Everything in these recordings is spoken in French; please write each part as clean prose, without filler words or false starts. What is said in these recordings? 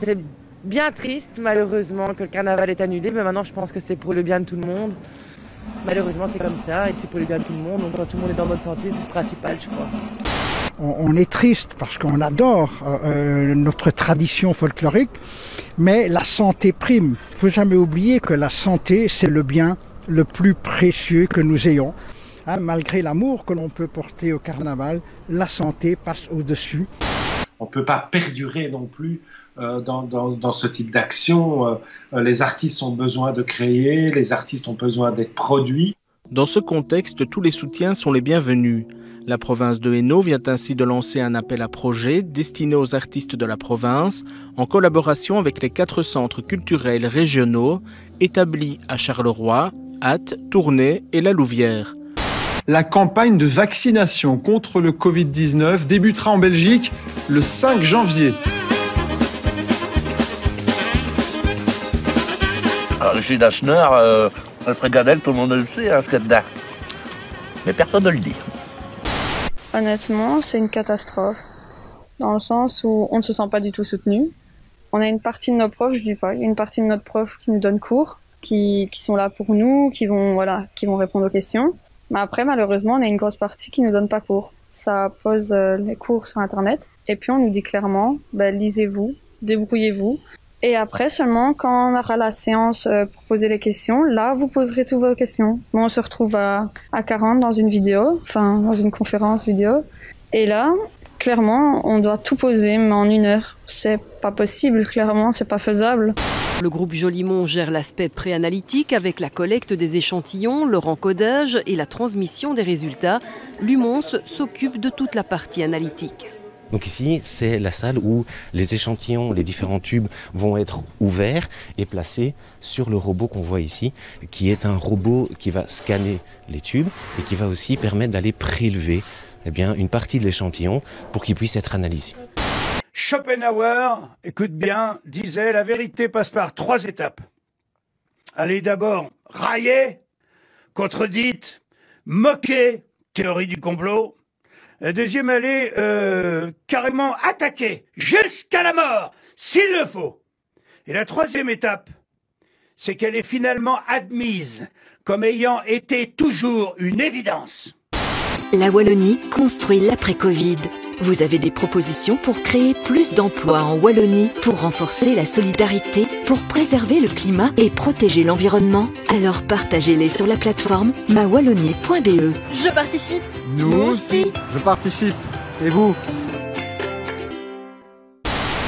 C'est bien triste, malheureusement, que le carnaval est annulé, mais maintenant je pense que c'est pour le bien de tout le monde. Malheureusement, c'est comme ça, et c'est pour le bien de tout le monde, donc quand tout le monde est en bonne santé, c'est le principal, je crois. On est triste parce qu'on adore notre tradition folklorique, mais la santé prime. Il ne faut jamais oublier que la santé, c'est le bien le plus précieux que nous ayons. Hein, malgré l'amour que l'on peut porter au carnaval, la santé passe au-dessus. On ne peut pas perdurer non plus dans ce type d'action. Les artistes ont besoin de créer, les artistes ont besoin d'être produits. Dans ce contexte, tous les soutiens sont les bienvenus. La province de Hainaut vient ainsi de lancer un appel à projets destiné aux artistes de la province, en collaboration avec les 4 centres culturels régionaux établis à Charleroi, Ath, Tournai et La Louvière. La campagne de vaccination contre le Covid-19 débutera en Belgique le 5 janvier. Alors, je suis Dacheneur, Alfred Gadel, tout le monde le sait, hein, ce qu'il y a dedans. Mais personne ne le dit. Honnêtement, c'est une catastrophe, dans le sens où on ne se sent pas du tout soutenu. On a une partie de nos profs, je dis pas, il y a une partie de notre prof qui nous donne cours, qui sont là pour nous, qui vont répondre aux questions. Mais après, malheureusement, on a une grosse partie qui nous donne pas cours. Ça pose les cours sur Internet, et puis on nous dit clairement, lisez-vous, débrouillez-vous. Et après, seulement, quand on aura la séance pour poser les questions, là, vous poserez toutes vos questions. Bon, on se retrouve à 40 dans une vidéo, enfin, dans une conférence vidéo. Et là, clairement, on doit tout poser, mais en 1 heure. C'est pas possible, clairement, c'est pas faisable. Le groupe Jolimont gère l'aspect préanalytique avec la collecte des échantillons, leur encodage et la transmission des résultats. L'UMONS s'occupe de toute la partie analytique. Donc ici, c'est la salle où les échantillons, les différents tubes vont être ouverts et placés sur le robot qu'on voit ici, qui est un robot qui va scanner les tubes et qui va aussi permettre d'aller prélever une partie de l'échantillon pour qu'il puisse être analysé. Schopenhauer, écoute bien, disait la vérité passe par 3 étapes. Allez d'abord railler, contredite, moquer, théorie du complot. La deuxième, allez carrément attaquer jusqu'à la mort, s'il le faut. Et la 3e étape, c'est qu'elle est finalement admise comme ayant été toujours une évidence. La Wallonie construit l'après-Covid. Vous avez des propositions pour créer plus d'emplois en Wallonie, pour renforcer la solidarité, pour préserver le climat et protéger l'environnement? Alors partagez-les sur la plateforme mawallonie.be. Je participe. Nous aussi. Je participe. Et vous?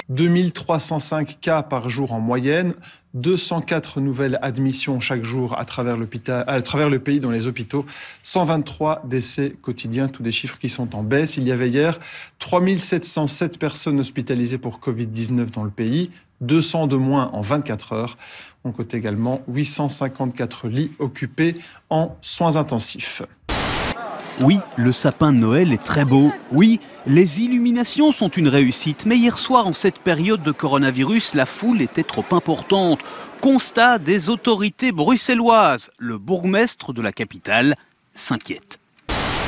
2305 cas par jour en moyenne, 204 nouvelles admissions chaque jour à travers le pays dans les hôpitaux, 123 décès quotidiens, tous des chiffres qui sont en baisse. Il y avait hier 3707 personnes hospitalisées pour Covid-19 dans le pays, 200 de moins en 24 heures. On compte également 854 lits occupés en soins intensifs. Oui, le sapin de Noël est très beau. Oui, les illuminations sont une réussite. Mais hier soir, en cette période de coronavirus, la foule était trop importante. Constat des autorités bruxelloises. Le bourgmestre de la capitale s'inquiète.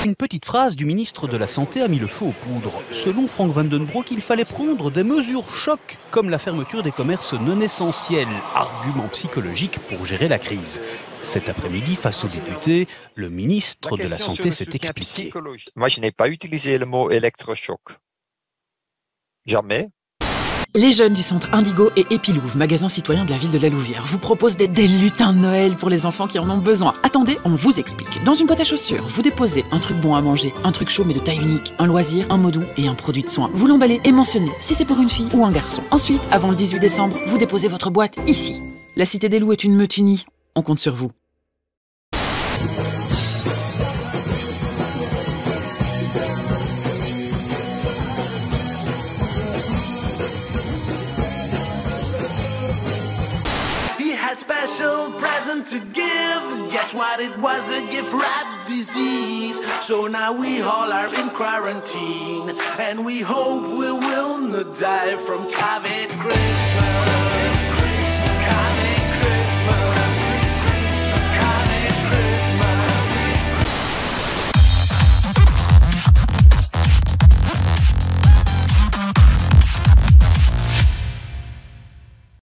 Une petite phrase du ministre de la Santé a mis le feu aux poudres. Selon Frank Van den Broek, il fallait prendre des mesures chocs, comme la fermeture des commerces non essentiels. Argument psychologique pour gérer la crise. Cet après-midi, face aux députés, le ministre de la Santé s'est expliqué. Moi, je n'ai pas utilisé le mot électrochoc. Jamais. Les jeunes du centre Indigo et Épilouve, magasin citoyen de la ville de La Louvière, vous proposent des lutins de Noël pour les enfants qui en ont besoin. Attendez, on vous explique. Dans une boîte à chaussures, vous déposez un truc bon à manger, un truc chaud mais de taille unique, un loisir, un mot doux et un produit de soin. Vous l'emballez et mentionnez si c'est pour une fille ou un garçon. Ensuite, avant le 18 décembre, vous déposez votre boîte ici. La Cité des Loups est une meute unie. On compte sur vous. Special present to give. Guess what? It was a gift wrap disease. So now we all are in quarantine, and we hope we will not die from COVID.